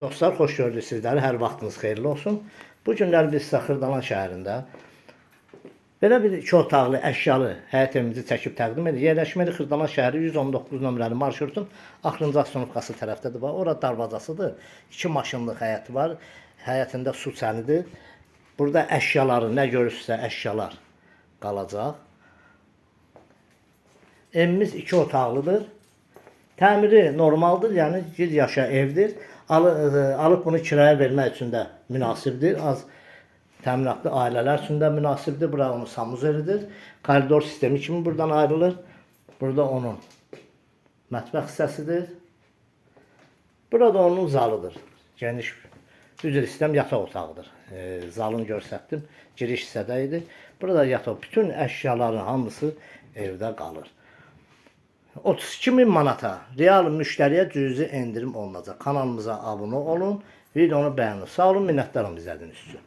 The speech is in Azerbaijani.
Dostlar, xoş gördük sizləri. Hər vaxtınız xeyirli olsun. Bu günlər biz Xırdalan şəhərində belə bir 2 otaqlı əşyalı həyət evimizi çəkib təqdim edirik. Yerləşməli Xırdalan şəhəri 119 nömrəli marşrutun axırıncı avtonovkası tərəfdədir. Orada darvazasıdır. 2 maşınlıq həyəti var. Həyətində su çənidir. Burada əşyaları nə görürsə əşyalar qalacaq. Evimiz 2 otaqlıdır. Təmiri normaldır, yəni bir yaşa evdir. Alıb bunu kiraya vermək üçün də münasibdir. Az təminatlı ailələr üçün də münasibdir. Bura onun sanuzelidir. Koridor sistemi kimi buradan ayrılır. Burada onun mətbəx hissəsidir. Burada onun zalıdır. Geniş, üzr istəyirəm, yataq otağıdır. Zalını göstərdim. Giriş hissədə idi. Burada yataq, bütün əşyaların hamısı evdə qalır. 32.000 manata real müştəriyə cüzi endirim olunacaq. Kanalımıza abunə olun, videonu bəyənin. Sağ olun, minnətdarım izlədiyiniz üçün.